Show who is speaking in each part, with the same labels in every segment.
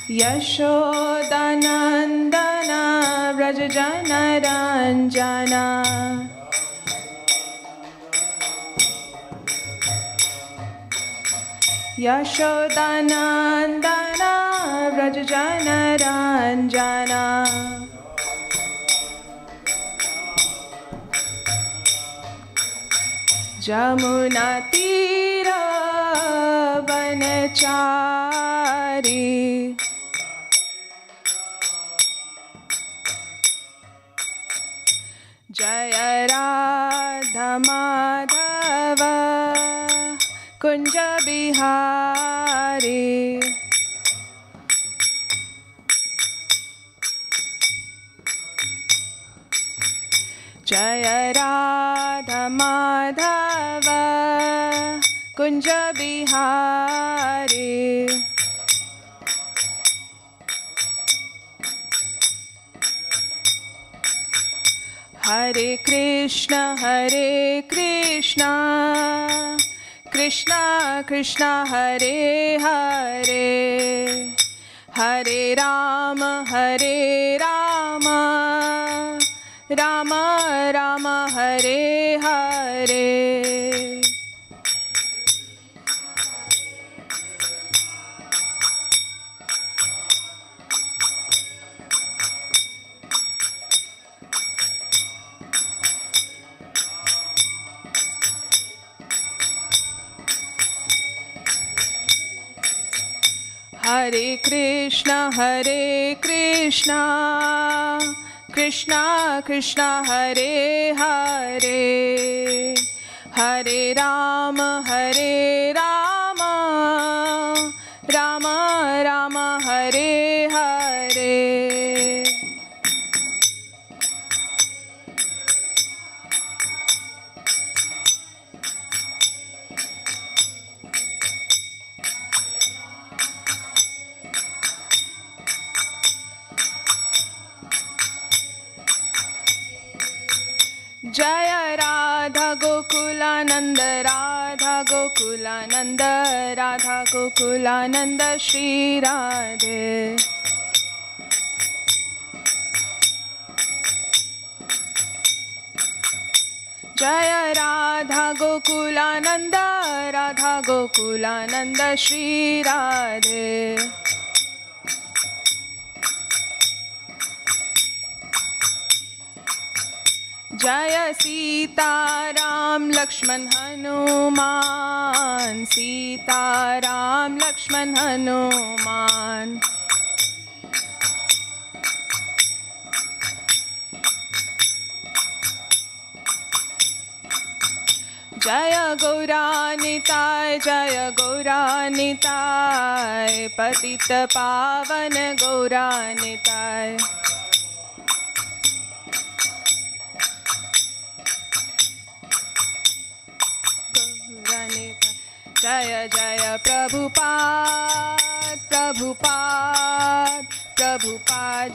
Speaker 1: Yashodanandana Vrajajanaranjana Yashodanandana Vrajajanaranjana Jamuna Tira Vanachari Jaya Radha Madhava Kunja Bihari Jaya Radha Madhava Kunja Bihari Hare Krishna Krishna Krishna Hare Hare Hare Rama Rama Rama Hare Hare Hare Krishna Krishna Krishna Hare Hare Hare Rama Rama Rama Hare Hare Jaya Radha Gokulananda Radha Gokulananda Shri Radhe Jaya Radha Gokulananda Shri Radhe Jaya Sita Ram Lakshman Hanuman Jaya Gauranitai Patita Pavana Gauranitai Jaya Jaya Prabhupada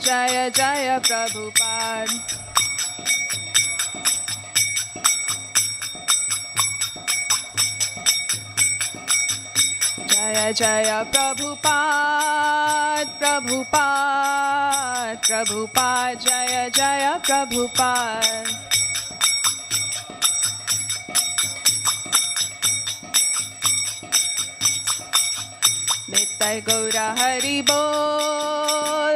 Speaker 1: Jaya Jaya Prabhupada Jaya Jaya Prabhupada Jaya Jaya Prabhupada Nitai Gaura Hari Bol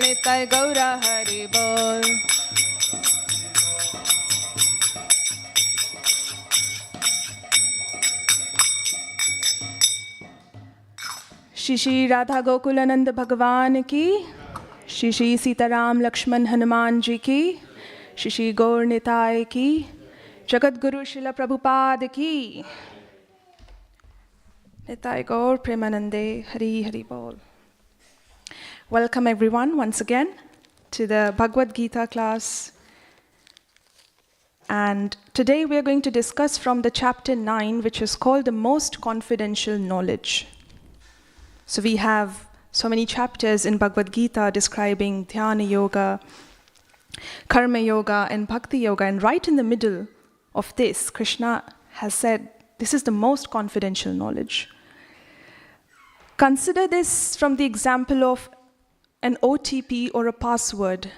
Speaker 1: Nitai Gaura Hari Bol Shri Radha Gokulanand Bhagavan ki Shri Sitaram Lakshman Hanuman ji ki Shri Gaur Nitai ki Jagat Guru Srila Prabhupada ki Nitai Gaur Premanande Hari Hari Bol. Welcome everyone once again to the Bhagavad Gita class. And today we are going to discuss from the chapter 9, which is called the most confidential knowledge. So we have so many chapters in Bhagavad Gita describing Dhyana Yoga, Karma Yoga and Bhakti Yoga. And right in the middle of this, Krishna has said, this is the most confidential knowledge. Consider this from the example of an OTP or a password.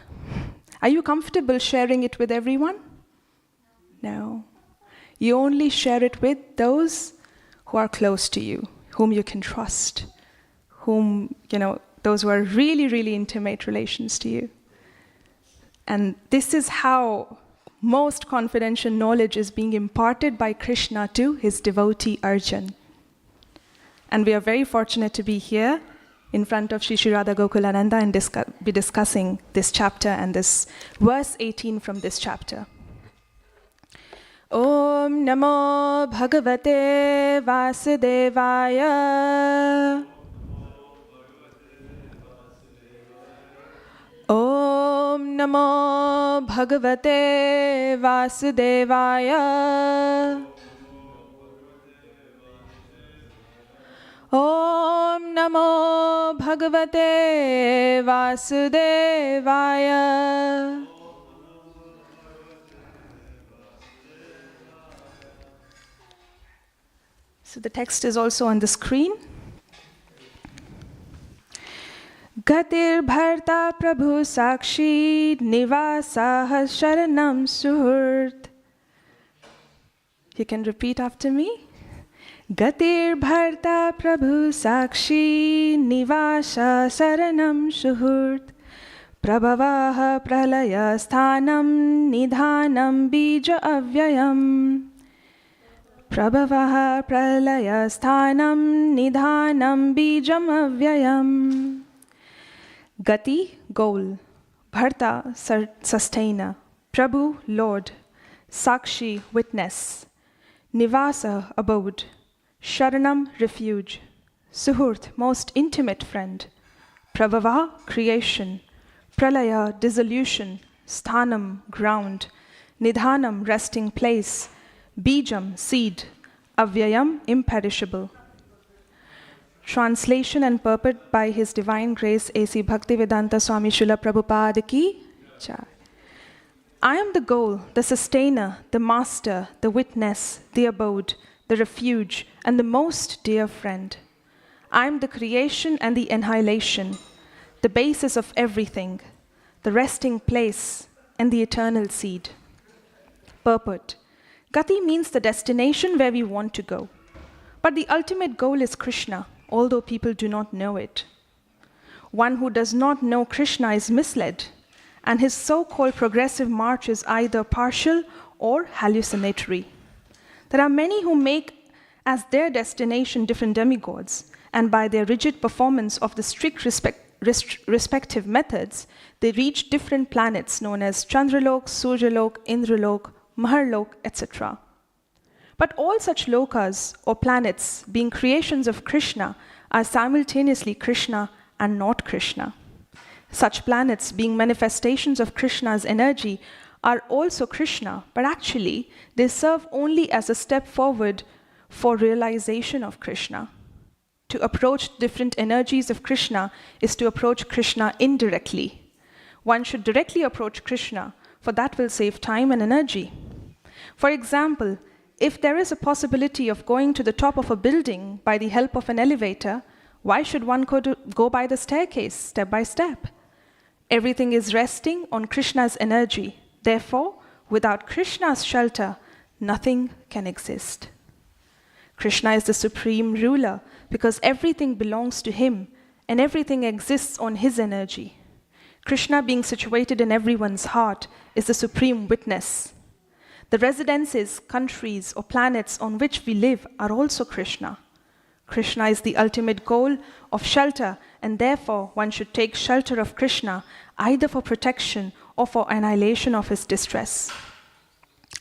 Speaker 1: Are you comfortable sharing it with everyone? No. You only share it with those who are close to you, whom you can trust, whom, those who are really, really intimate relations to you. And this is how most confidential knowledge is being imparted by Krishna to his devotee Arjun. And we are very fortunate to be here in front of Shri Shri Radha Gokulananda and be discussing this chapter and this verse 18 from this chapter. Om Namo Bhagavate Vasudevaya. Om Namo Bhagavate Vasudevaya. Om Namo Bhagavate Vasudevaya. So the text is also on the screen. Gatir bharta prabhu sakshi nivasah sharanam suhurt. You can repeat after me. Gatir bharta prabhu sakshi nivasa saranam suhurt. Prabhavaha pralaya sthanam nidhanam bija avyayam. Prabhavaha pralaya sthanam nidhanam bijam avyayam. Gati, goal. Bharta, sustainer. Prabhu, Lord. Sakshi, witness. Nivasa, abode. Sharanam, refuge. Suhurt, most intimate friend. Prabhava, creation. Pralaya, dissolution. Sthanam, ground. Nidhanam, resting place. Bijam, seed. Avyayam, imperishable. Translation and purport by His Divine Grace A.C. Bhaktivedanta Swami Srila Prabhupada ki Jai. I am the goal, the sustainer, the master, the witness, the abode, the refuge, and the most dear friend. I am the creation and the annihilation, the basis of everything, the resting place, and the eternal seed. Purport. Gati means the destination where we want to go. But the ultimate goal is Krishna, although people do not know it. One who does not know Krishna is misled, and his so-called progressive march is either partial or hallucinatory. There are many who make as their destination different demigods, and by their rigid performance of the strict respective methods, they reach different planets known as Chandralok, Suryalok, Indralok, Maharlok, etc. But all such lokas or planets, being creations of Krishna, are simultaneously Krishna and not Krishna. Such planets, being manifestations of Krishna's energy, are also Krishna, but actually they serve only as a step forward for realization of Krishna. To approach different energies of Krishna is to approach Krishna indirectly. One should directly approach Krishna, for that will save time and energy. For example, if there is a possibility of going to the top of a building by the help of an elevator, why should one go by the staircase, step by step? Everything is resting on Krishna's energy. Therefore, without Krishna's shelter, nothing can exist. Krishna is the supreme ruler because everything belongs to him and everything exists on his energy. Krishna, being situated in everyone's heart, is the supreme witness. The residences, countries, or planets on which we live are also Krishna. Krishna is the ultimate goal of shelter, and therefore one should take shelter of Krishna either for protection or for annihilation of his distress.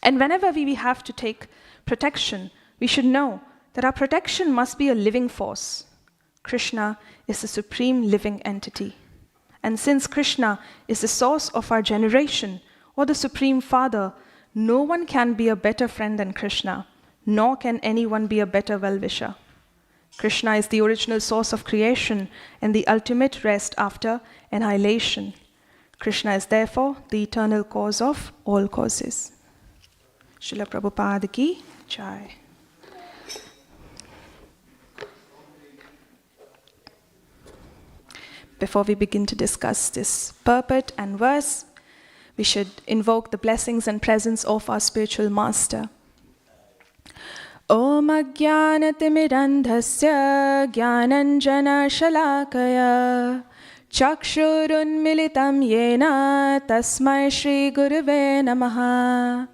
Speaker 1: And whenever we have to take protection, we should know that our protection must be a living force. Krishna is the supreme living entity. And since Krishna is the source of our generation, or the Supreme Father, no one can be a better friend than Krishna, nor can anyone be a better well-wisher. Krishna is the original source of creation and the ultimate rest after annihilation. Krishna is therefore the eternal cause of all causes. Srila Prabhupada ki Jai. before we begin to discuss this purport and verse, we should invoke the blessings and presence of our spiritual master. Om Ajnanatimidandhasya Jnananjana Shalakaya Chakshurunmilitam Yena Tasmai Shri Gurave Namaha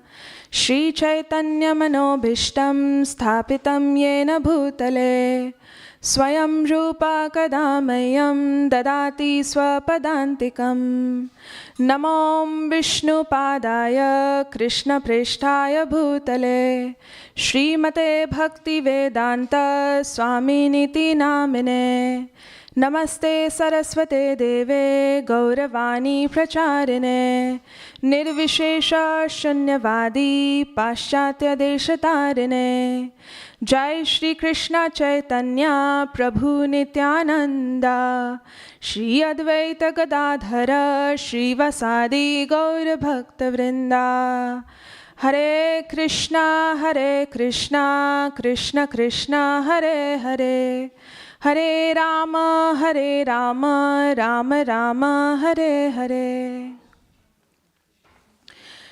Speaker 1: Shri Chaitanya Manobhishtam Sthapitam Yena Bhutale Swayam Rupa Kadamayam Dadati Swapadantikam Namom Vishnu Padaya Krishna Preshtaya Bhutale Srimate Bhaktivedanta Swaminiti Namine Namaste Saraswate Deve Gauravani Pracharine Nirvishesha Shunyavadi Paschatya Deshatarine Jai Shri Krishna Chaitanya Prabhu Nityananda Shri Advaita Gadadhara Shri Vasadi Gaura Bhakta Vrinda Hare Krishna Krishna Krishna Hare Hare Hare Rama Rama Rama Hare Hare.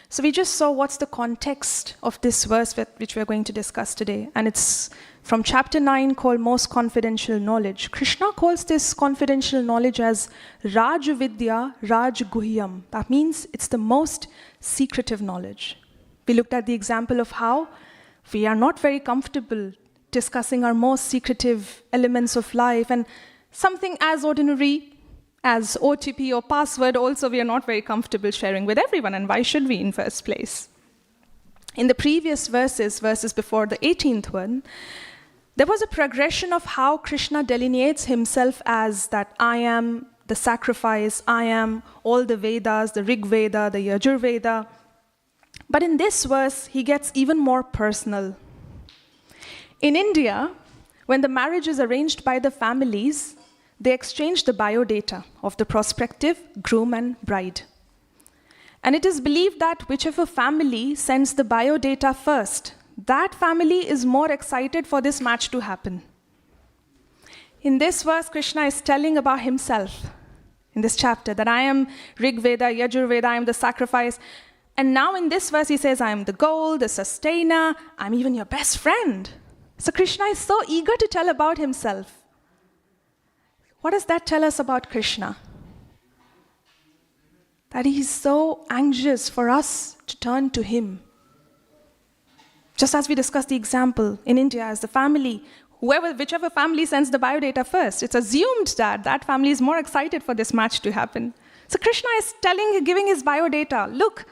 Speaker 1: So we just saw what's the context of this verse which we're going to discuss today. And it's from chapter 9 called Most Confidential Knowledge. Krishna calls this confidential knowledge as Raj Vidya Raj Guhyam. That means it's the most secretive knowledge. We looked at the example of how we are not very comfortable discussing our most secretive elements of life, and something as ordinary as OTP or password also we are not very comfortable sharing with everyone, and why should we in first place? In the previous verses before the 18th one, there was a progression of how Krishna delineates himself as that I am the sacrifice, I am all the Vedas, the Rig Veda, the Yajur Veda. But in this verse, he gets even more personal. In India, when the marriage is arranged by the families, they exchange the biodata of the prospective groom and bride. And it is believed that whichever family sends the biodata first, that family is more excited for this match to happen. In this verse, Krishna is telling about himself in this chapter, that I am Rig Veda, Yajur Veda, I am the sacrifice. And now in this verse, he says, I am the goal, the sustainer, I'm even your best friend. So Krishna is so eager to tell about himself. What does that tell us about Krishna? That he's so anxious for us to turn to him. Just as we discussed the example in India as the family, whichever family sends the biodata first, it's assumed that that family is more excited for this match to happen. So Krishna is giving his biodata. Look,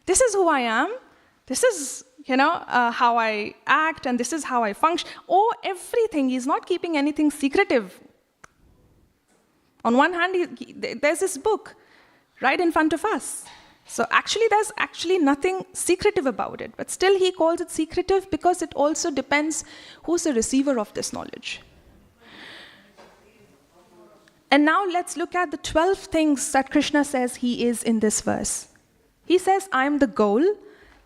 Speaker 1: this is who I am. This is, how I act, and this is how I function. Oh, everything. He's not keeping anything secretive. On one hand, there's this book right in front of us. So there's actually nothing secretive about it. But still, he calls it secretive because it also depends who's the receiver of this knowledge. And now let's look at the 12 things that Krishna says he is in this verse. He says, I am the goal,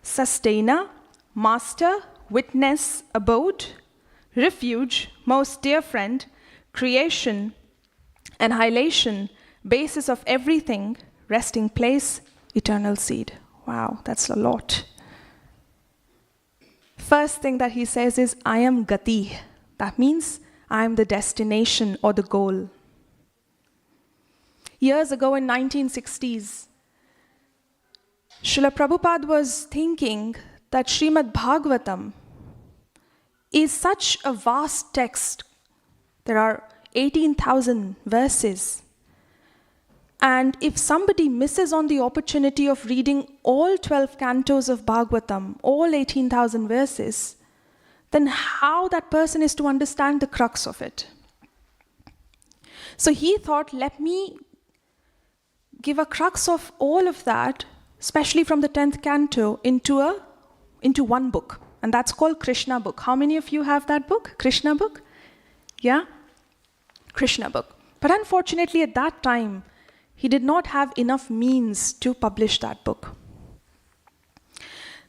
Speaker 1: sustainer, master, witness, abode, refuge, most dear friend, creation, annihilation, basis of everything, resting place, eternal seed. Wow, that's a lot. First thing that he says is, I am Gati. That means I am the destination or the goal. Years ago in 1960s, Srila Prabhupada was thinking that Srimad Bhagavatam is such a vast text. There are 18,000 verses. And if somebody misses on the opportunity of reading all 12 cantos of Bhagavatam, all 18,000 verses, then how that person is to understand the crux of it? So he thought, let me give a crux of all of that, especially from the 10th canto, into one book. And that's called Krishna book. How many of you have that book? Krishna book? Yeah? Krishna book. But unfortunately, at that time, he did not have enough means to publish that book.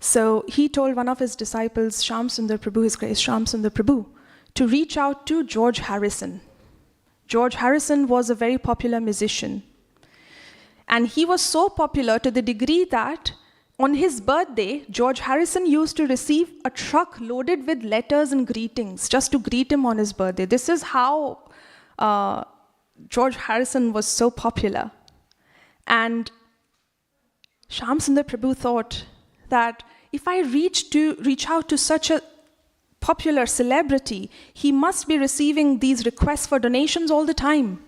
Speaker 1: So he told one of his disciples, Shyam Sundar Prabhu, His Grace Shyam Sundar Prabhu, to reach out to George Harrison. George Harrison was a very popular musician. And he was so popular to the degree that on his birthday, George Harrison used to receive a truck loaded with letters and greetings just to greet him on his birthday. This is how George Harrison was so popular. And Shyam Sundar Prabhu thought that if I reach out to such a popular celebrity, he must be receiving these requests for donations all the time.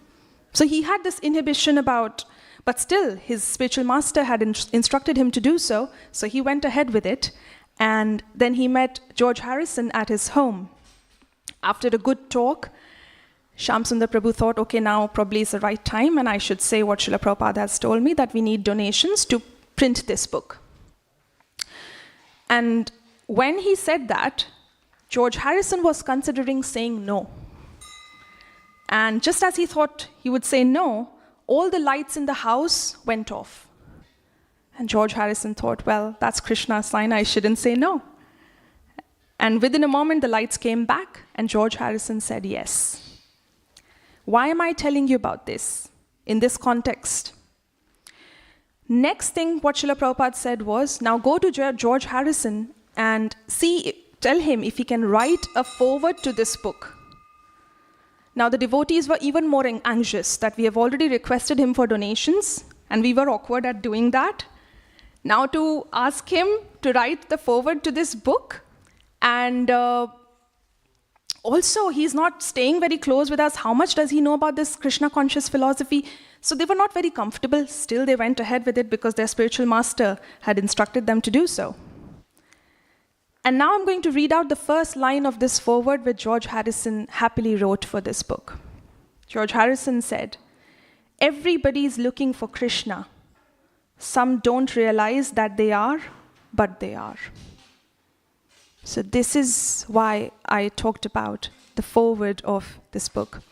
Speaker 1: So he had this inhibition about, but still his spiritual master had instructed him to do so, so he went ahead with it. And then he met George Harrison at his home. After a good talk, Shyam Sundar Prabhu thought, okay, now probably is the right time and I should say what Srila Prabhupada has told me, that we need donations to print this book. And when he said that, George Harrison was considering saying no. And just as he thought he would say no, all the lights in the house went off. And George Harrison thought, well, that's Krishna's sign, I shouldn't say no. And within a moment, the lights came back, and George Harrison said yes. Why am I telling you about this in this context? Next thing what Srila Prabhupada said was, now go to George Harrison and tell him if he can write a foreword to this book. Now the devotees were even more anxious that we have already requested him for donations and we were awkward at doing that. Now to ask him to write the foreword to this book, and also he's not staying very close with us. How much does he know about this Krishna conscious philosophy? So they were not very comfortable. Still they went ahead with it because their spiritual master had instructed them to do so. And now I'm going to read out the first line of this foreword which George Harrison happily wrote for this book. George Harrison said, "Everybody is looking for Krishna. Some don't realize that they are, but they are." So this is why I talked about the foreword of this book,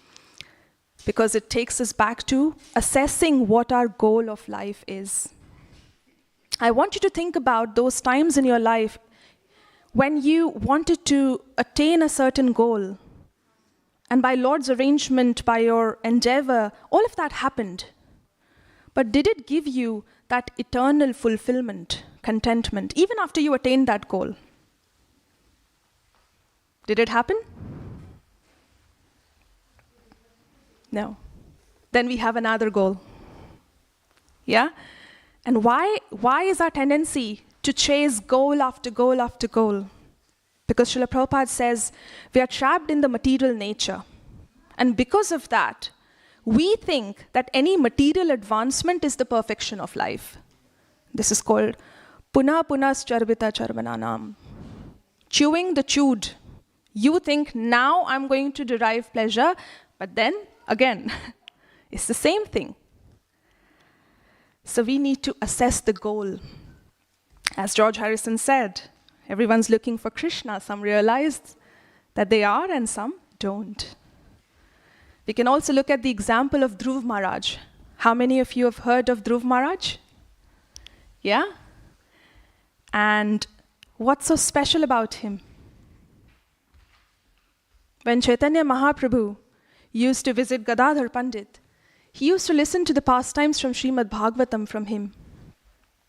Speaker 1: because it takes us back to assessing what our goal of life is. I want you to think about those times in your life when you wanted to attain a certain goal, and by Lord's arrangement, by your endeavor, all of that happened. But did it give you that eternal fulfillment, contentment, even after you attained that goal? Did it happen? No. Then we have another goal. Yeah? And why is our tendency to chase goal after goal after goal? Because Srila Prabhupada says we are trapped in the material nature. And because of that, we think that any material advancement is the perfection of life. This is called Puna Punas Charbita Charvananam. Chewing the chewed. You think now I'm going to derive pleasure, but then again, it's the same thing. So we need to assess the goal. As George Harrison said, everyone's looking for Krishna. Some realize that they are and some don't. We can also look at the example of Dhruv Maharaj. How many of you have heard of Dhruv Maharaj? Yeah? And what's so special about him? When Chaitanya Mahaprabhu used to visit Gadadhar Pandit, he used to listen to the pastimes from Srimad Bhagavatam from him.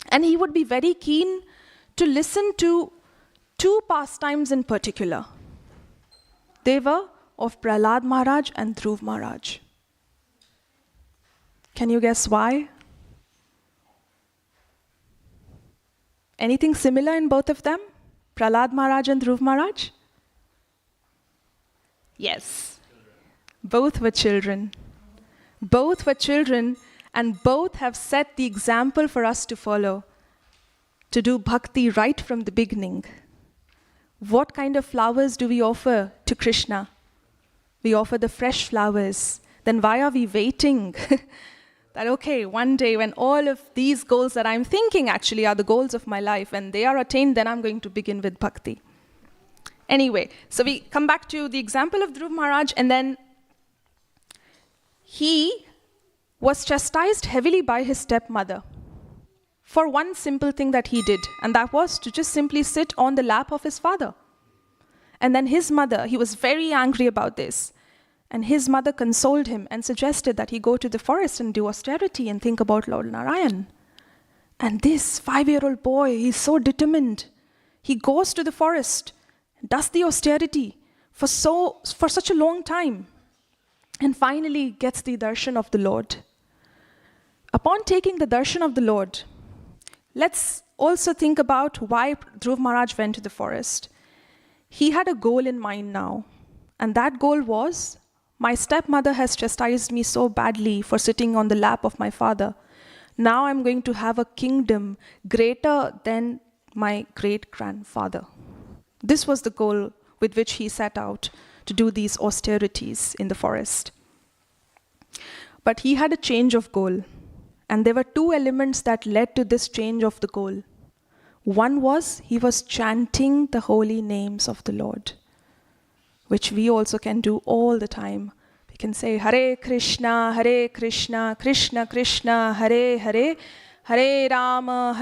Speaker 1: And he would be very keen to listen to two pastimes in particular. They were of Prahlad Maharaj and Dhruv Maharaj. Can you guess why? Anything similar in both of them? Prahlad Maharaj and Dhruv Maharaj? Yes. Both were children. Both were children, and both have set the example for us to follow, to do bhakti right from the beginning. What kind of flowers do we offer to Krishna? We offer the fresh flowers. Then why are we waiting? That, okay, one day when all of these goals that I'm thinking actually are the goals of my life, when they are attained, then I'm going to begin with bhakti. Anyway, so we come back to the example of Dhruv Maharaj, and then he was chastised heavily by his stepmother for one simple thing that he did, and that was to just simply sit on the lap of his father. And then his mother, he was very angry about this. And his mother consoled him and suggested that he go to the forest and do austerity and think about Lord Narayan. And this 5-year-old boy, he's so determined. He goes to the forest, does the austerity for such a long time, and finally gets the darshan of the Lord. Upon taking the darshan of the Lord, let's also think about why Dhruv Maharaj went to the forest. He had a goal in mind now, and that goal was, my stepmother has chastised me so badly for sitting on the lap of my father. Now I'm going to have a kingdom greater than my great-grandfather. This was the goal with which he set out to do these austerities in the forest. But he had a change of goal, and there were 2 elements that led to this change of the goal. One was he was chanting the holy names of the Lord, which we also can do all the time. We can say Hare Krishna, Krishna Krishna, Hare Hare, Hare Rama,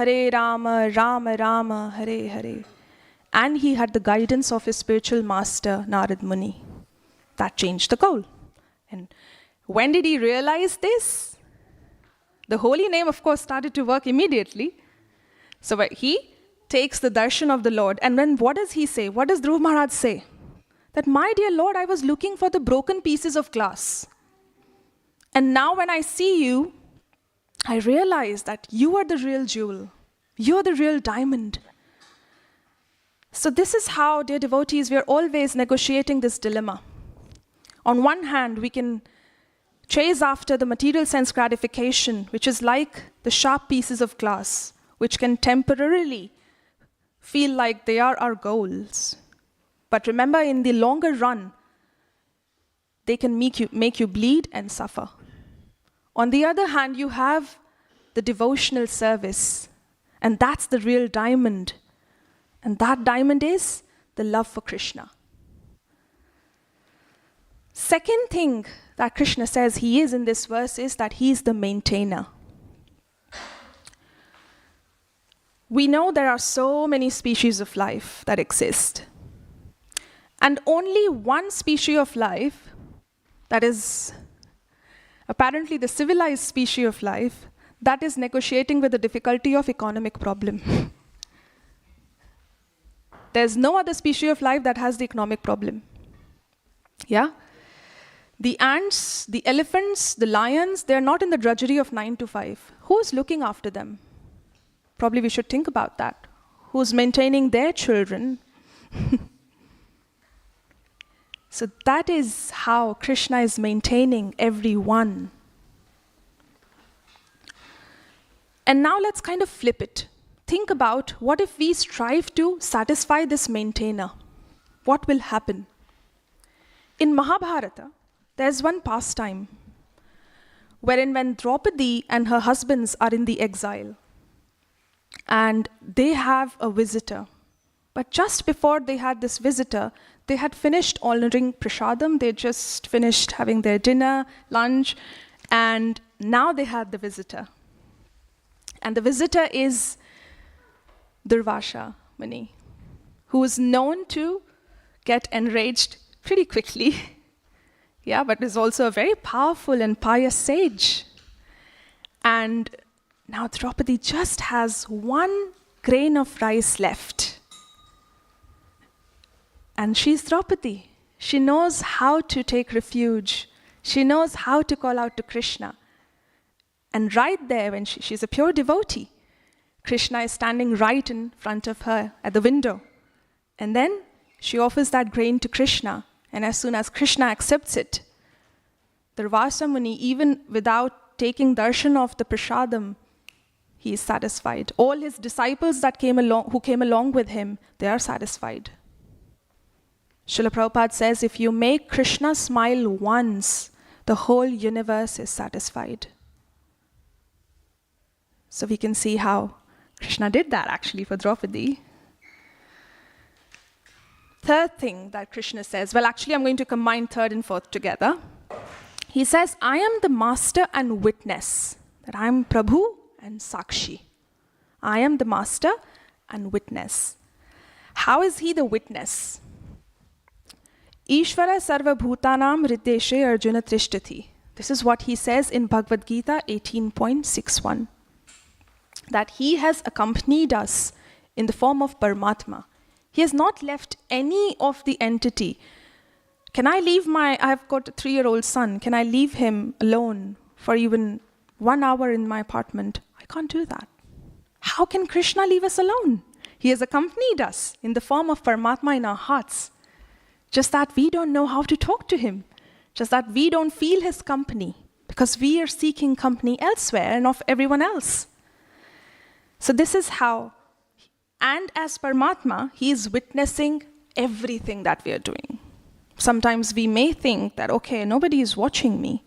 Speaker 1: Rama Rama, Hare Hare. And he had the guidance of his spiritual master, Narad Muni. That changed the goal. And when did he realize this? The holy name, of course, started to work immediately. So he takes the darshan of the Lord. And then what does he say? What does Dhruv Maharaj say? That, my dear Lord, I was looking for the broken pieces of glass. And now when I see you, I realize that you are the real jewel. You are the real diamond. So this is how, dear devotees, we are always negotiating this dilemma. On one hand, we can chase after the material sense gratification, which is like the sharp pieces of glass, which can temporarily feel like they are our goals. But remember, in the longer run, they can make you bleed and suffer. On the other hand, you have the devotional service, and that's the real diamond. And that diamond is the love for Krishna. Second thing that Krishna says he is in this verse is that he is the maintainer. We know there are so many species of life that exist. And only one species of life, that is apparently the civilized species of life, that is negotiating with the difficulty of economic problem. There's no other species of life that has the economic problem. Yeah? The ants, the elephants, the lions, they're not in the drudgery of 9 to 5. Who's looking after them? Probably we should think about that. Who's maintaining their children? So that is how Krishna is maintaining everyone. And now let's kind of flip it. Think about, what if we strive to satisfy this maintainer? What will happen? In Mahabharata, there's one pastime wherein when Draupadi and her husbands are in the exile and they have a visitor, but just before they had this visitor, they had finished honoring prasadam, they just finished having their dinner, lunch, and now they had the visitor. And the visitor is Durvasha Muni, who is known to get enraged pretty quickly. Yeah, but is also a very powerful and pious sage. And now Draupadi just has 1 grain of rice left. And she's Draupadi. She knows how to take refuge. She knows how to call out to Krishna. And right there, when she's a pure devotee, Krishna is standing right in front of her at the window. And then she offers that grain to Krishna. And as soon as Krishna accepts it, Durvasa Muni, even without taking darshan of the prasadam, he is satisfied. All his disciples who came along with him, they are satisfied. Srila Prabhupada says, if you make Krishna smile once, the whole universe is satisfied. So we can see how Krishna did that actually for Draupadi. Third thing that Krishna says, well, actually I'm going to combine third and fourth together. He says, I am the master and witness, that I am Prabhu and Sakshi. I am the master and witness. How is he the witness? Ishvara sarva bhutanam riddeshe Arjuna trishtati. This is what he says in Bhagavad Gita 18.61. That he has accompanied us in the form of Paramatma. He has not left any of the entity. I've got a 3-year-old son, can I leave him alone for even 1 hour in my apartment? I can't do that. How can Krishna leave us alone? He has accompanied us in the form of Paramatma in our hearts. Just that we don't know how to talk to him. Just that we don't feel his company because we are seeking company elsewhere and of everyone else. So this is how, and as Paramatma, he is witnessing everything that we are doing. Sometimes we may think that, okay, nobody is watching me.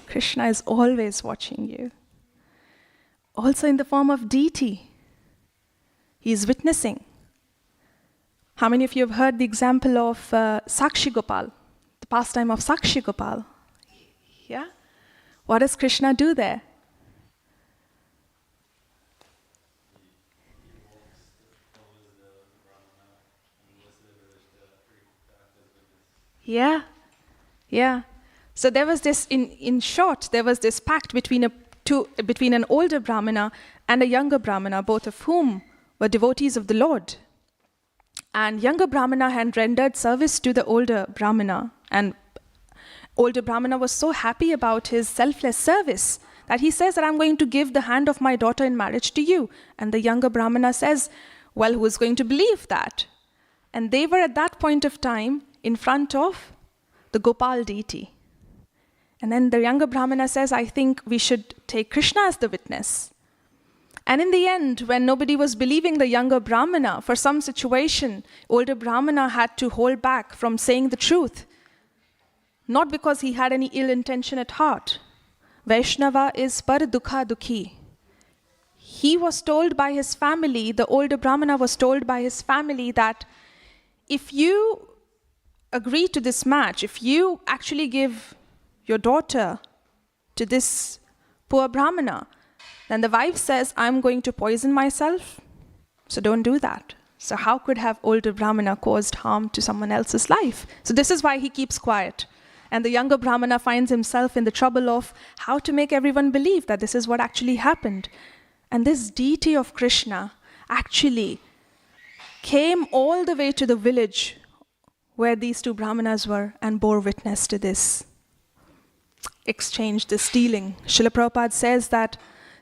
Speaker 1: Krishna is always watching you. Also in the form of deity, he is witnessing. How many of you have heard the example of Sakshi Gopal, the pastime of Sakshi Gopal? Yeah? What does Krishna do there? Yeah. So there was this, in short, there was this pact between an older Brahmana and a younger Brahmana, both of whom were devotees of the Lord. And younger Brahmana had rendered service to the older Brahmana. And older Brahmana was so happy about his selfless service that he says that I'm going to give the hand of my daughter in marriage to you. And the younger Brahmana says, well, who is going to believe that? And they were at that point of time in front of the Gopal deity. And then the younger Brahmana says, I think we should take Krishna as the witness. And in the end, when nobody was believing the younger Brahmana, for some situation, older Brahmana had to hold back from saying the truth. Not because he had any ill intention at heart. Vaishnava is par dukha dukhi. He was told by his family, the older Brahmana was told by his family that if you agree to this match, if you actually give your daughter to this poor Brahmana, then the wife says, I'm going to poison myself, so don't do that. So how could have older Brahmana caused harm to someone else's life? So this is why he keeps quiet. And the younger Brahmana finds himself in the trouble of how to make everyone believe that this is what actually happened. And this deity of Krishna actually came all the way to the village where these two Brahmanas were and bore witness to this exchange, this dealing. Srila Prabhupada says that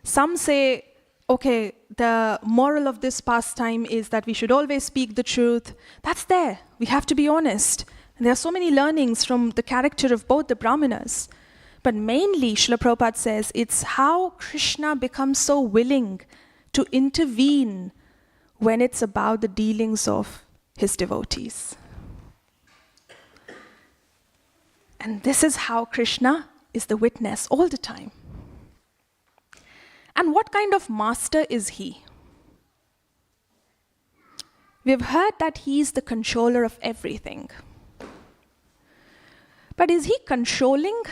Speaker 1: some say, okay, the moral of this pastime is that we should always speak the truth. That's there. We have to be honest. And there are so many learnings from the character of both the Brahmanas. But mainly, Srila Prabhupada says, it's how Krishna becomes so willing to intervene when it's about the dealings of his devotees. And this is how Krishna is the witness all the time. And what kind of master is he? We've heard that he's the controller of everything. But is he controlling?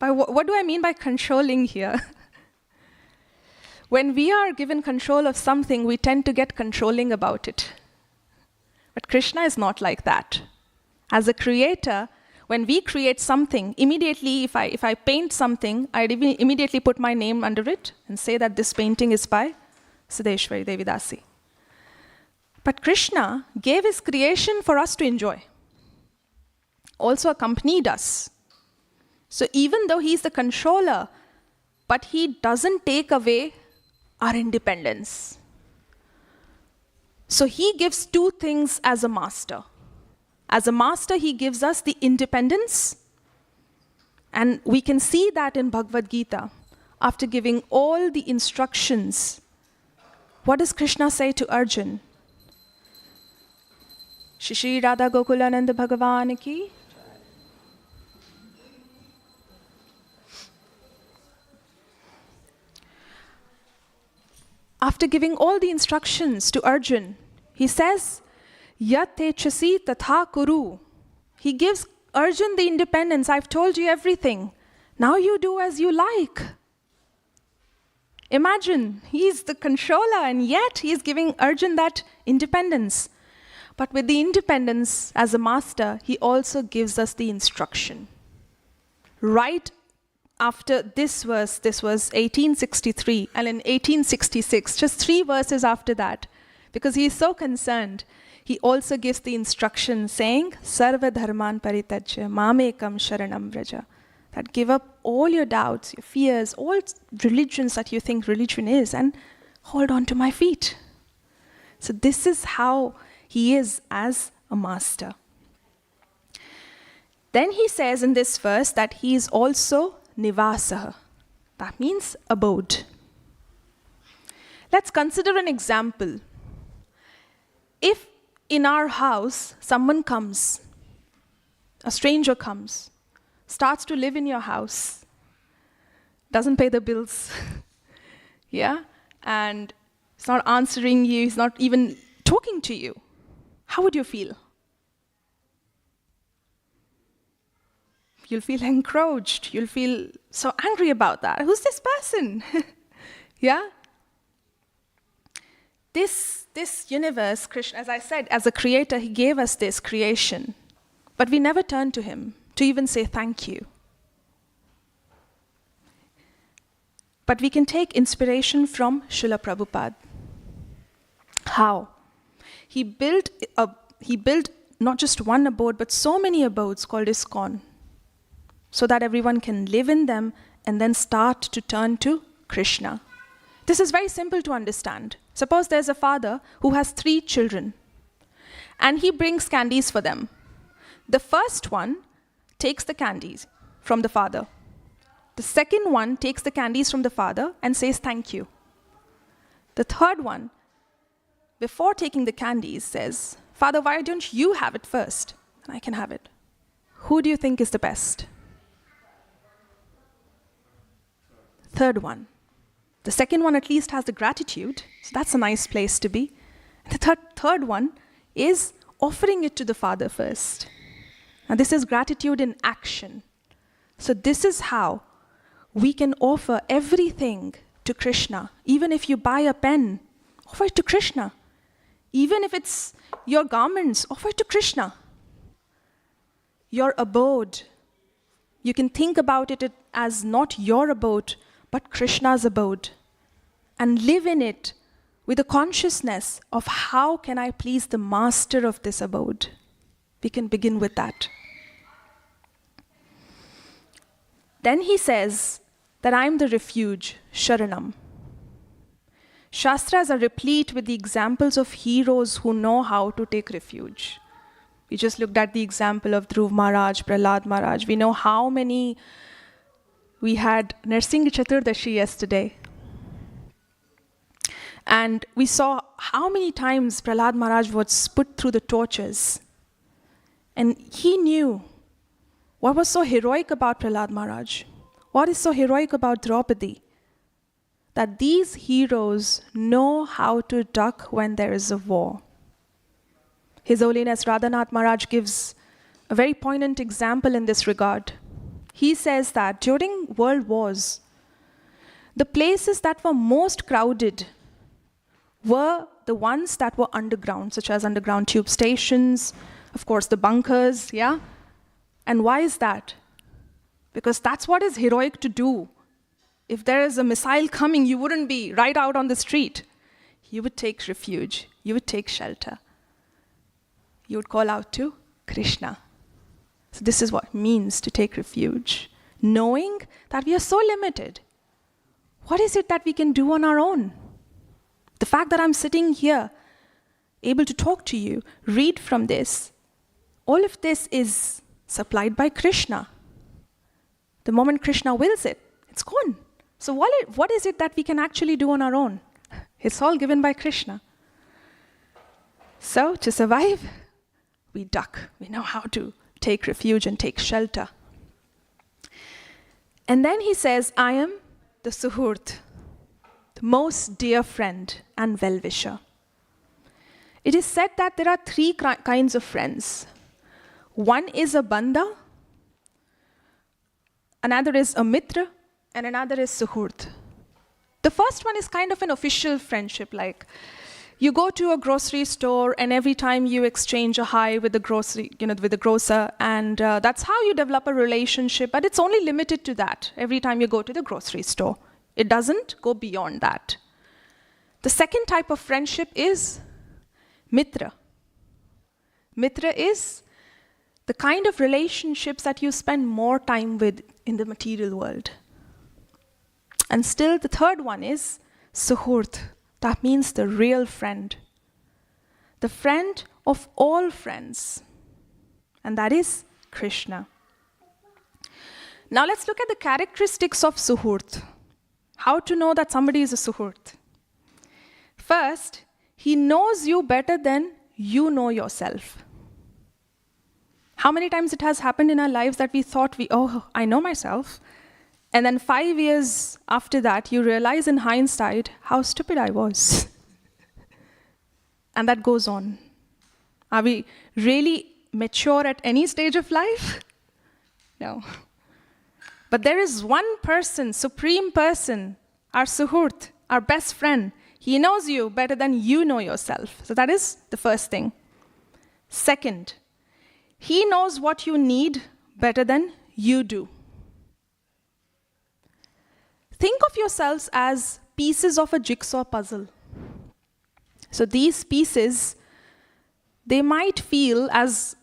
Speaker 1: What do I mean by controlling here? When we are given control of something, we tend to get controlling about it. But Krishna is not like that. As a creator, when we create something, immediately if I paint something, I immediately put my name under it and say that this painting is by Siddheshwari Devidasi. But Krishna gave his creation for us to enjoy. Also accompanied us. So even though he's the controller, but he doesn't take away our independence. So he gives two things as a master. As a master, he gives us the independence. And we can see that in Bhagavad Gita. After giving all the instructions, what does Krishna say to Arjun? Shri Radha Gokulananda Bhagavan ki. After giving all the instructions to Arjun, he says, Yat techasi tatha kuru. He gives Arjun the independence. I've told you everything. Now you do as you like. Imagine, he's the controller and yet he's giving Arjun that independence. But with the independence as a master, he also gives us the instruction. Right after this was 1863, and in 1866, just 3 verses after that, because he is so concerned, he also gives the instruction saying, Sarva dharman paritajya mamekam sharanam vraja. That give up all your doubts, your fears, all religions that you think religion is, and hold on to my feet. So this is how he is as a master. Then he says in this verse that he is also nivasaha. That means abode. Let's consider an example. If in our house someone comes, a stranger comes, starts to live in your house, doesn't pay the bills, yeah, and he's not answering you, he's not even talking to you, how would you feel? You'll feel encroached. You'll feel so angry about that. Who's this person? Yeah? This universe, Krishna, as I said, as a creator, he gave us this creation. But we never turn to him to even say thank you. But we can take inspiration from Srila Prabhupada. How? He built not just one abode, but so many abodes called ISKCON, so that everyone can live in them and then start to turn to Krishna. This is very simple to understand. Suppose there's a father who has 3 children, and he brings candies for them. The first one takes the candies from the father. The second one takes the candies from the father and says thank you. The third one, before taking the candies, says, Father, why don't you have it first? And I can have it. Who do you think is the best? Third one. The second one at least has the gratitude, so that's a nice place to be. And the third one is offering it to the Father first. Now this is gratitude in action. So this is how we can offer everything to Krishna. Even if you buy a pen, offer it to Krishna. Even if it's your garments, offer it to Krishna. Your abode, you can think about it as not your abode, but Krishna's abode, and live in it with a consciousness of how can I please the master of this abode. We can begin with that. Then he says that I'm the refuge, Sharanam. Shastras are replete with the examples of heroes who know how to take refuge. We just looked at the example of Dhruv Maharaj, Prahlad Maharaj. We know how many. We had Narsingh Chaturdashi yesterday. And we saw how many times Prahlad Maharaj was put through the tortures. And he knew what was so heroic about Prahlad Maharaj. What is so heroic about Draupadi? That these heroes know how to duck when there is a war. His Holiness Radhanath Maharaj gives a very poignant example in this regard. He says that during world wars, the places that were most crowded were the ones that were underground, such as underground tube stations, of course the bunkers, yeah? And why is that? Because that's what is heroic to do. If there is a missile coming, you wouldn't be right out on the street. You would take refuge. You would take shelter. You would call out to Krishna. So this is what it means to take refuge. Knowing that we are so limited. What is it that we can do on our own? The fact that I'm sitting here, able to talk to you, read from this, all of this is supplied by Krishna. The moment Krishna wills it, it's gone. So what is it that we can actually do on our own? It's all given by Krishna. So to survive, we duck. We know how to take refuge and take shelter. And then he says, I am the Suhurt, the most dear friend and well-wisher. It is said that there are 3 kinds of friends. One is a Bandha, another is a Mitra, and another is Suhurt. The first one is kind of an official friendship, like You go to a grocery store, and every time you exchange a hi with the grocer, and that's how you develop a relationship. But it's only limited to that. Every time you go to the grocery store, it doesn't go beyond that. The second type of friendship is mitra. Mitra is the kind of relationships that you spend more time with in the material world. And still, the third one is suhurt. That means the real friend. The friend of all friends. And that is Krishna. Now let's look at the characteristics of suhurt. How to know that somebody is a suhurt? First, he knows you better than you know yourself. How many times it has happened in our lives that we thought I know myself. And then 5 years after that, you realize in hindsight how stupid I was. And that goes on. Are we really mature at any stage of life? No. But there is one person, supreme person, our suhurt, our best friend. He knows you better than you know yourself. So that is the first thing. Second, he knows what you need better than you do. Think of yourselves as pieces of a jigsaw puzzle. So these pieces, they might feel as,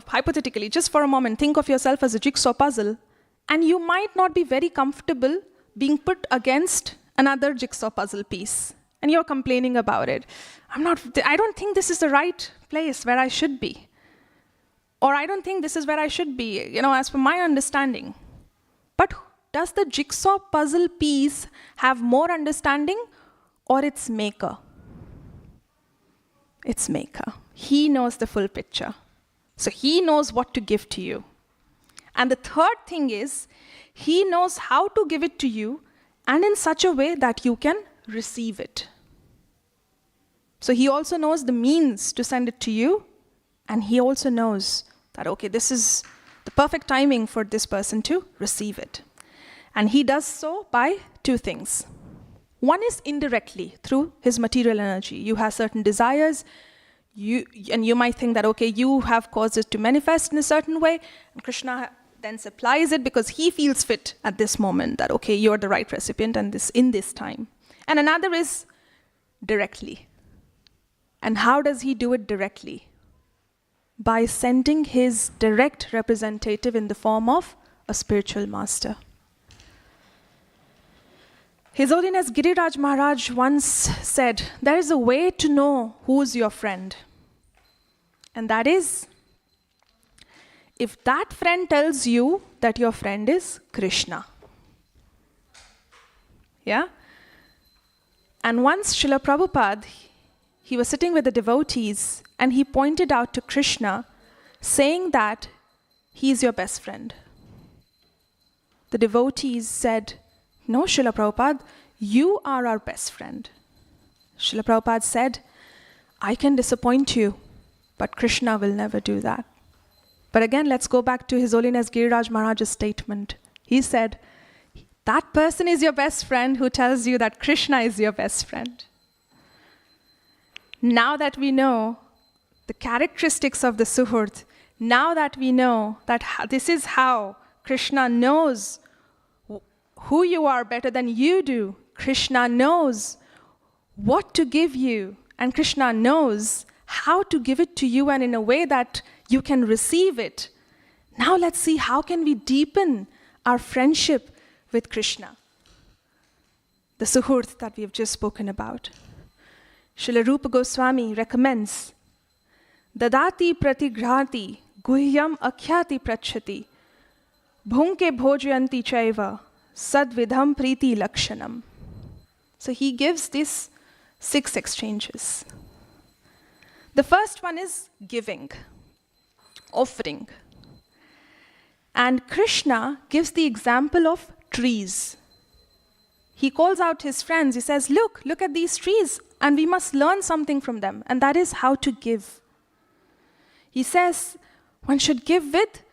Speaker 1: hypothetically, just for a moment, think of yourself as a jigsaw puzzle, and you might not be very comfortable being put against another jigsaw puzzle piece. And you're complaining about it. I don't think this is the right place where I should be. Or I don't think this is where I should be, as per my understanding. But does the jigsaw puzzle piece have more understanding or its maker? Its maker. He knows the full picture. So he knows what to give to you. And the third thing is, he knows how to give it to you and in such a way that you can receive it. So he also knows the means to send it to you, and he also knows that, this is the perfect timing for this person to receive it. And he does so by two things. One is indirectly, through his material energy. You have certain desires, and you might think that, you have caused it to manifest in a certain way, and Krishna then supplies it because he feels fit at this moment that, you're the right recipient and in this time. And another is directly. And how does he do it directly? By sending his direct representative in the form of a spiritual master. His Holiness Giriraj Maharaj once said, there is a way to know who's your friend. And that is, if that friend tells you that your friend is Krishna. Yeah? And once Srila Prabhupada, he was sitting with the devotees and he pointed out to Krishna, saying that he is your best friend. The devotees said, no, Srila Prabhupada, you are our best friend. Srila Prabhupada said, I can disappoint you, but Krishna will never do that. But again, let's go back to His Holiness Giriraj Maharaj's statement. He said, that person is your best friend who tells you that Krishna is your best friend. Now that we know the characteristics of the Suhurt, now that we know that this is how Krishna knows who you are better than you do, Krishna knows what to give you, and Krishna knows how to give it to you and in a way that you can receive it. Now let's see how can we deepen our friendship with Krishna, the Suhurt that we have just spoken about. Srila Rupa Goswami recommends, Dadati pratigrhati guhyam akhyati prachati bhunke bhojyanti chaiva sadvidham priti lakshanam. So he gives these 6 exchanges. The first one is giving, offering. And Krishna gives the example of trees. He calls out his friends. He says, look at these trees, and we must learn something from them. And that is how to give. He says, one should give with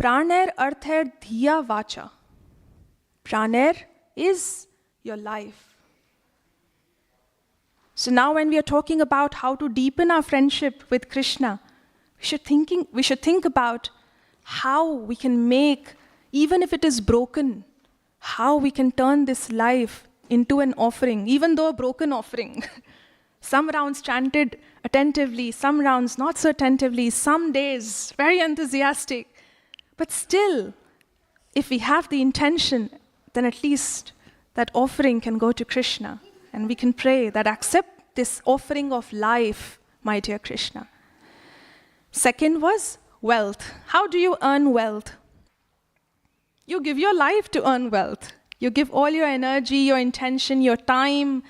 Speaker 1: praner arther dhiya vacha. Praner is your life. So now when we are talking about how to deepen our friendship with Krishna, we should think about how we can make, even if it is broken, how we can turn this life into an offering, even though a broken offering. Some rounds chanted attentively, some rounds not so attentively, some days very enthusiastic. But still, if we have the intention, then at least that offering can go to Krishna. And we can pray that accept this offering of life, my dear Krishna. Second was wealth. How do you earn wealth? You give your life to earn wealth. You give all your energy, your intention, your time,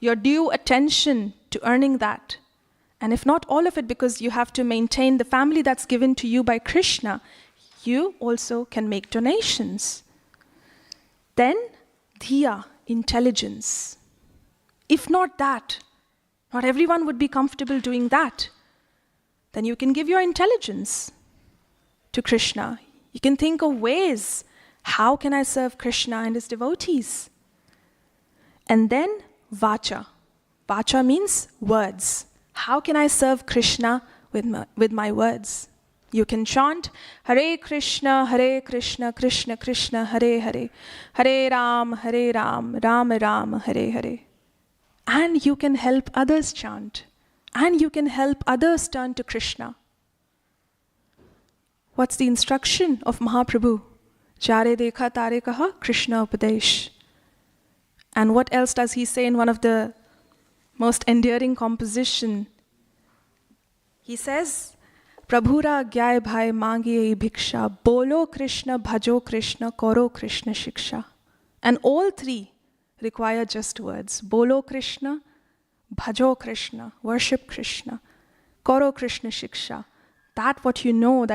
Speaker 1: your due attention to earning that. And if not all of it, because you have to maintain the family that's given to you by Krishna, you also can make donations. Then, dhiya, intelligence. If not that, not everyone would be comfortable doing that. Then you can give your intelligence to Krishna. You can think of ways, how can I serve Krishna and his devotees? And then vacha. Vacha means words. How can I serve Krishna with my words? You can chant Hare Krishna, Krishna Krishna, Hare Hare, Hare Ram, Ram Ram, Hare Hare. And you can help others chant. And you can help others turn to Krishna. What's the instruction of Mahaprabhu? Jare dekha tare kaha Krishna upadesh. And what else does he say in one of the most endearing composition? He says, Prabhura gyay bhai mangiye bhiksha, bolo Krishna, bhajo Krishna, koro Krishna shiksha. And all three require just words. Bolo Krishna, bhajo Krishna, worship Krishna, koro Krishna shiksha. That what you know,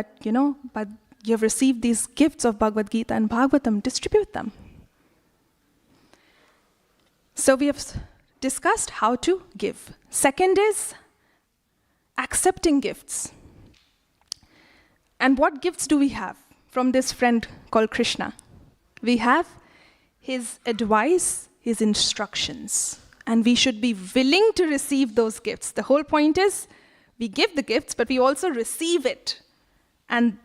Speaker 1: but you've received these gifts of Bhagavad Gita and Bhagavatam, distribute them. So we have discussed how to give. Second is accepting gifts. And what gifts do we have from this friend called Krishna? We have his advice, his instructions. And we should be willing to receive those gifts. The whole point is, we give the gifts, but we also receive it. And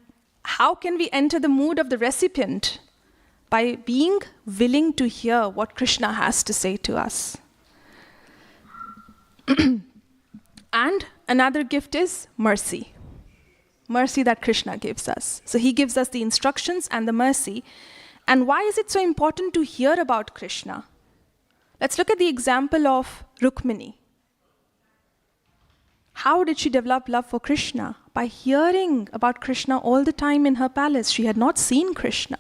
Speaker 1: how can we enter the mood of the recipient? By being willing to hear what Krishna has to say to us. And another gift is mercy. Mercy that Krishna gives us. So he gives us the instructions and the mercy. And why is it so important to hear about Krishna? Let's look at the example of Rukmini. How did she develop love for Krishna? By hearing about Krishna all the time in her palace. She had not seen Krishna,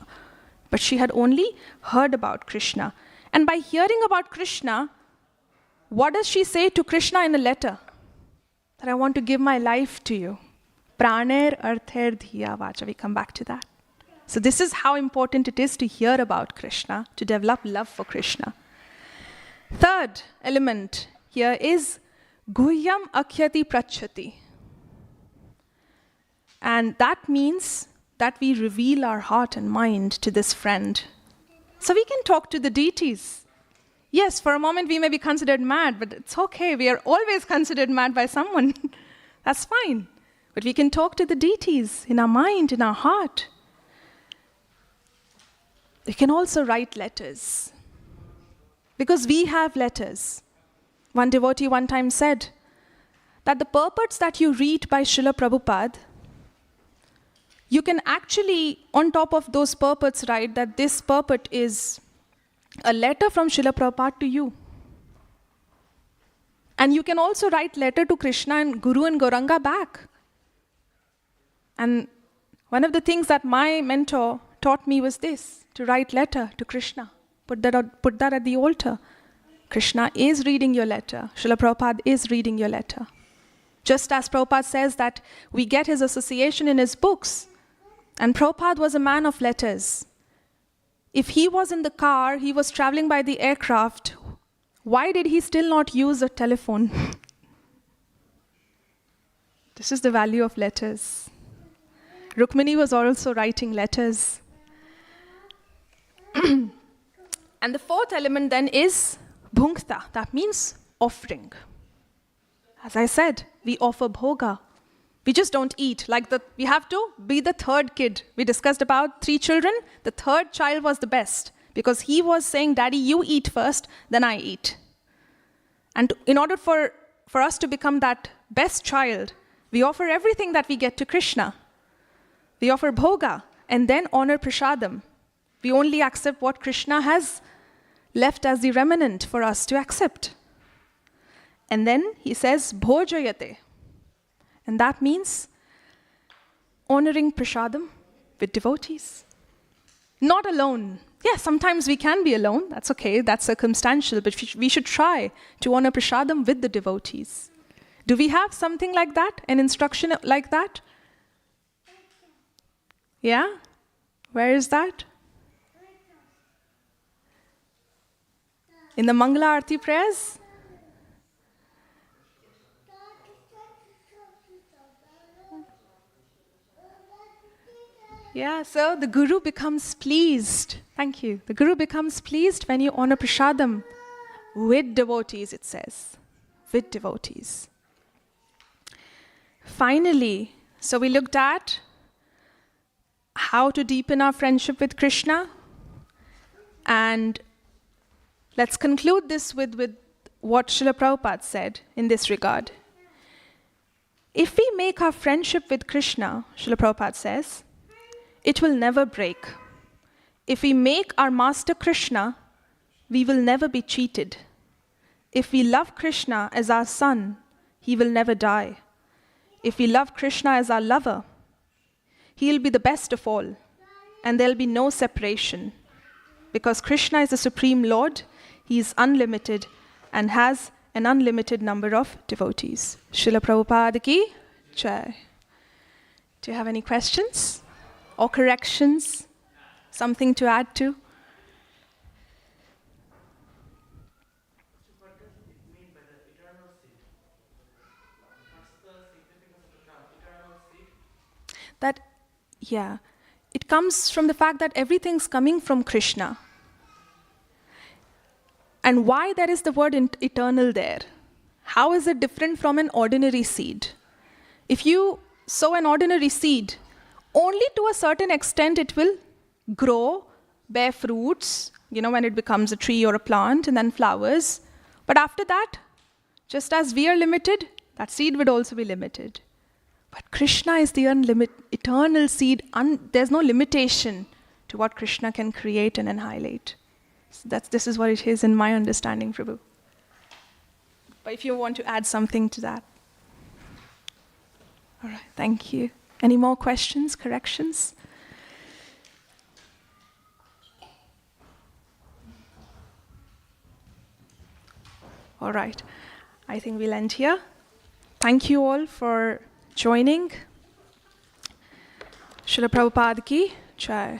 Speaker 1: but she had only heard about Krishna. And by hearing about Krishna, what does she say to Krishna in a letter? That I want to give my life to you. Praner arther dhiya vacha. We come back to that. So this is how important it is to hear about Krishna, to develop love for Krishna. Third element here is guhyam akhyati prachati. And that means that we reveal our heart and mind to this friend. So we can talk to the deities. Yes, for a moment we may be considered mad, but it's okay. We are always considered mad by someone. That's fine. But we can talk to the deities in our mind, in our heart. We can also write letters. Because we have letters. One devotee one time said that the purports that you read by Srila Prabhupada, you can actually, on top of those purports, write that this purport is a letter from Srila Prabhupada to you. And you can also write letter to Krishna and Guru and Gauranga back. And one of the things that my mentor taught me was this, to write letter to Krishna. Put that at the altar. Krishna is reading your letter. Srila Prabhupada is reading your letter. Just as Prabhupada says that we get his association in his books. And Prabhupada was a man of letters. If he was in the car, he was traveling by the aircraft, why did he still not use a telephone? This is the value of letters. Rukmini was also writing letters. And the fourth element then is bhunkta. That means offering. As I said, we offer bhoga. We just don't eat. We have to be the third kid. We discussed about 3 children. The third child was the best because he was saying, Daddy, you eat first, then I eat. And in order for us to become that best child, we offer everything that we get to Krishna. We offer bhoga and then honor prasadam. We only accept what Krishna has left as the remnant for us to accept. And then he says, bhojayate. And that means honoring prasadam with devotees. Not alone. Yes, sometimes we can be alone. That's okay. That's circumstantial. But we should try to honor prasadam with the devotees. Do we have something like that? An instruction like that? Yeah? Where is that? In the Mangala Arati prayers? Yeah, so the Guru becomes pleased. Thank you. The Guru becomes pleased when you honor prasadam with devotees, it says. With devotees. Finally, so we looked at how to deepen our friendship with Krishna. And let's conclude this with what Srila Prabhupada said in this regard. If we make our friendship with Krishna, Srila Prabhupada says, it will never break. If we make our master Krishna, we will never be cheated. If we love Krishna as our son, he will never die. If we love Krishna as our lover, he will be the best of all, and there will be no separation. Because Krishna is the Supreme Lord, he is unlimited and has an unlimited number of devotees. Srila Prabhupada ki jai. Do you have any questions or corrections? Something to add to?
Speaker 2: What does it mean by the eternal seed? What's the significance of the term eternal seed?
Speaker 1: It comes from the fact that everything's coming from Krishna. And why there is the word eternal there? How is it different from an ordinary seed? If you sow an ordinary seed, only to a certain extent it will grow, bear fruits, when it becomes a tree or a plant, and then flowers. But after that, just as we are limited, that seed would also be limited. But Krishna is the eternal seed. There's no limitation to what Krishna can create and annihilate. So this is what it is in my understanding, Prabhu. But if you want to add something to that. All right, thank you. Any more questions, corrections? All right, I think we'll end here. Thank you all for joining. Srila Prabhupada ki jai.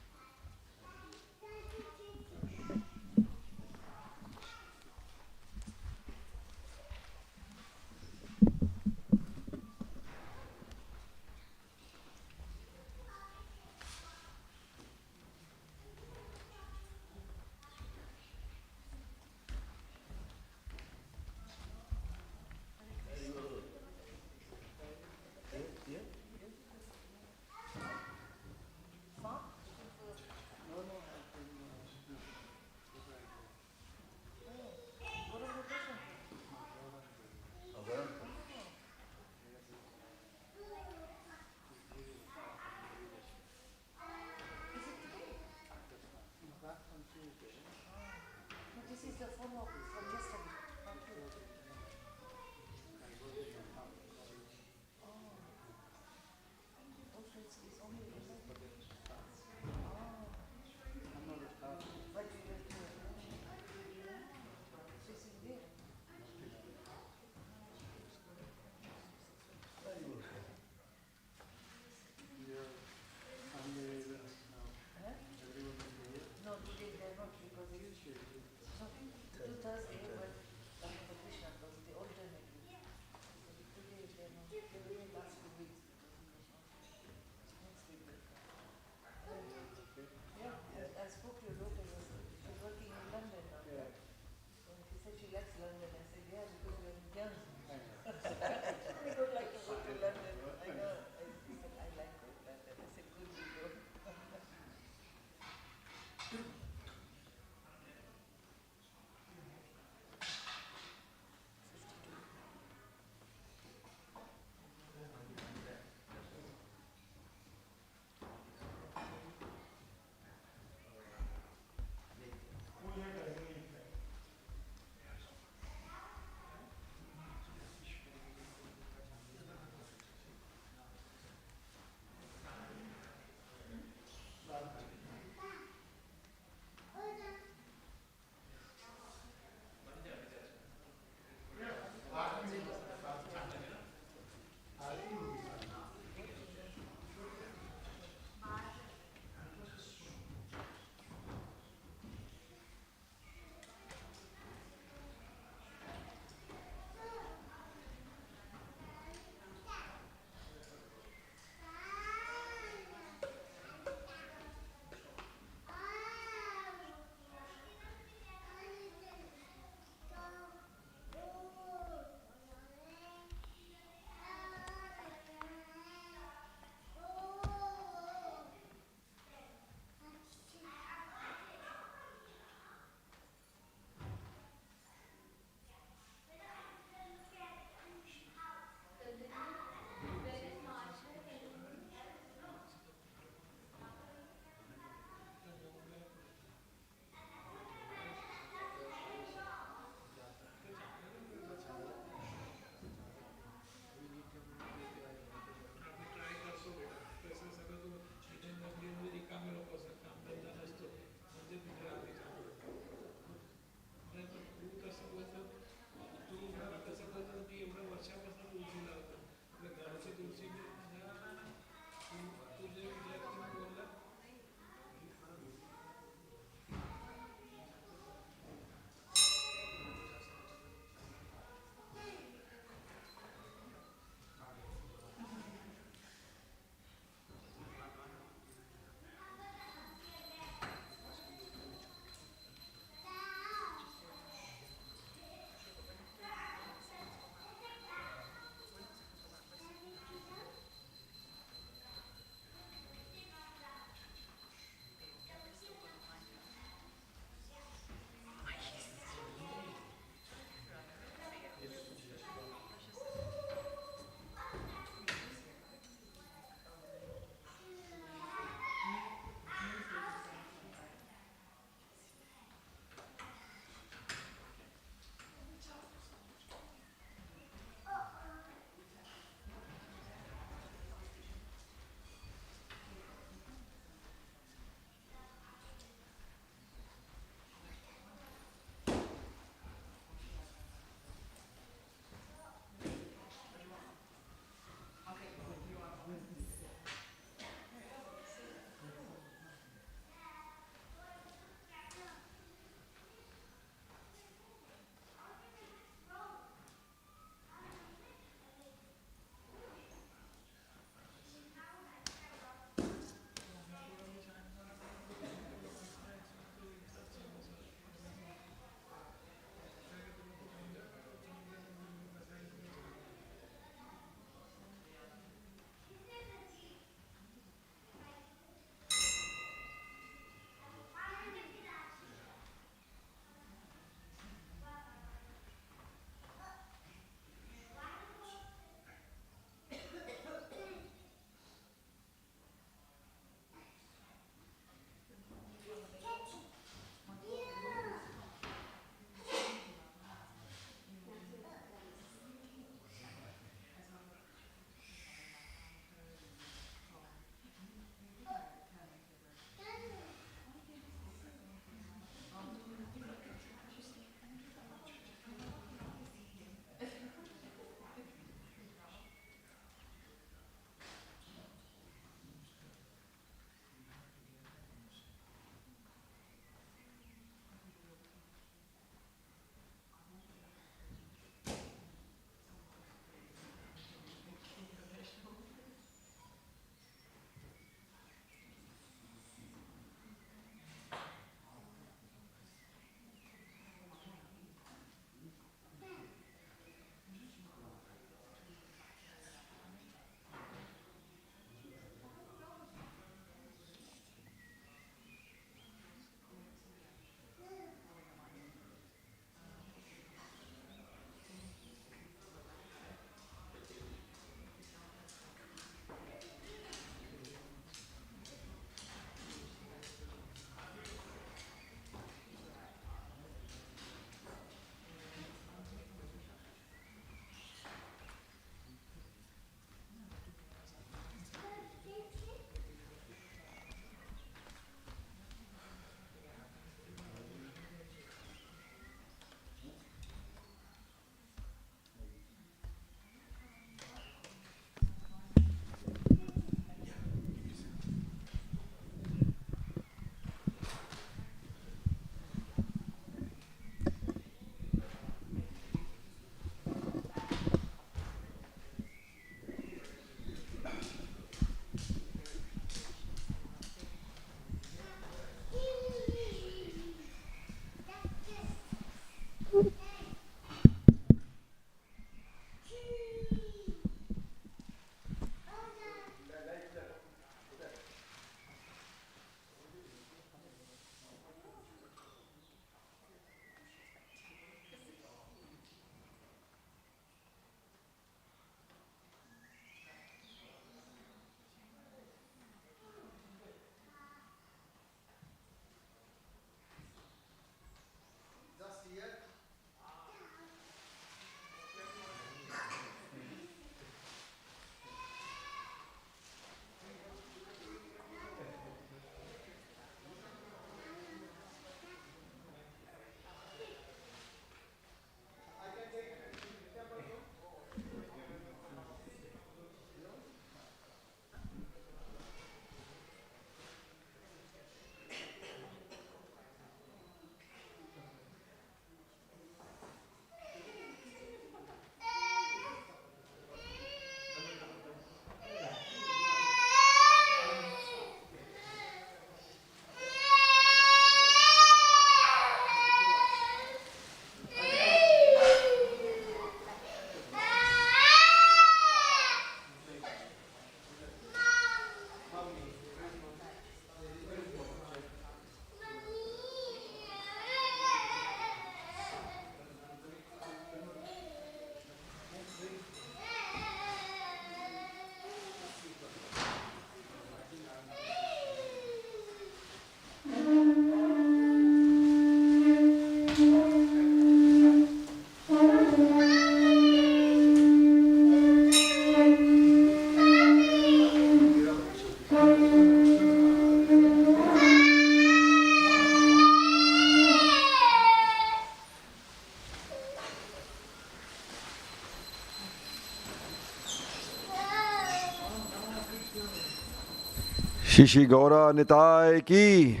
Speaker 3: Shishi Gaura Nitai ki,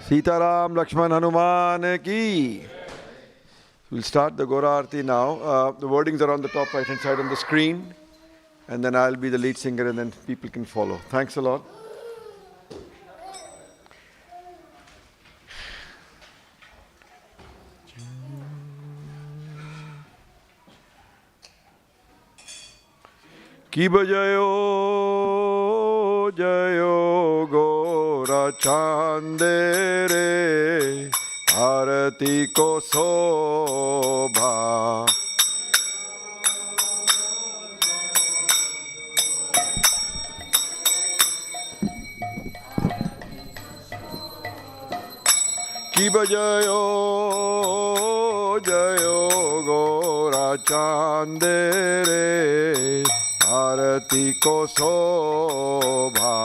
Speaker 3: Sitaram Lakshman Hanuman ki. We'll start the Gaura Arti now. The wordings are on the top right hand side on the screen, and then I'll be the lead singer and then people can follow. Thanks a lot. Ki bajayo jayo Gaura Chandere Arati ko sobha. Ki bajayo jayo Gaura Chandere Arati ko sobha.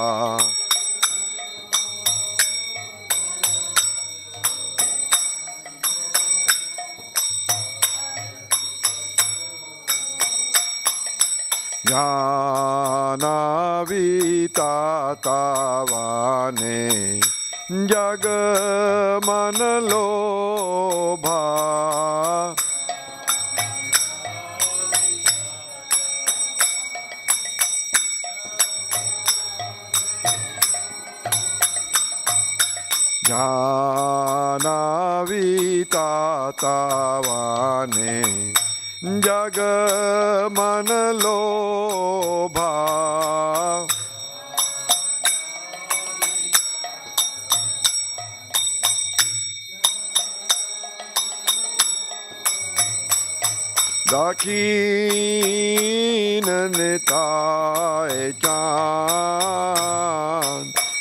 Speaker 3: Jnana vitatavane jag man lobha. Jnana vitatavane jag man lobha. Dakhin nitai chan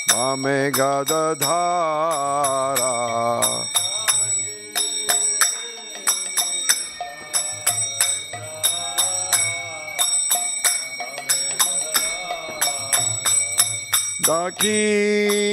Speaker 3: mame gadadhara. Dakhin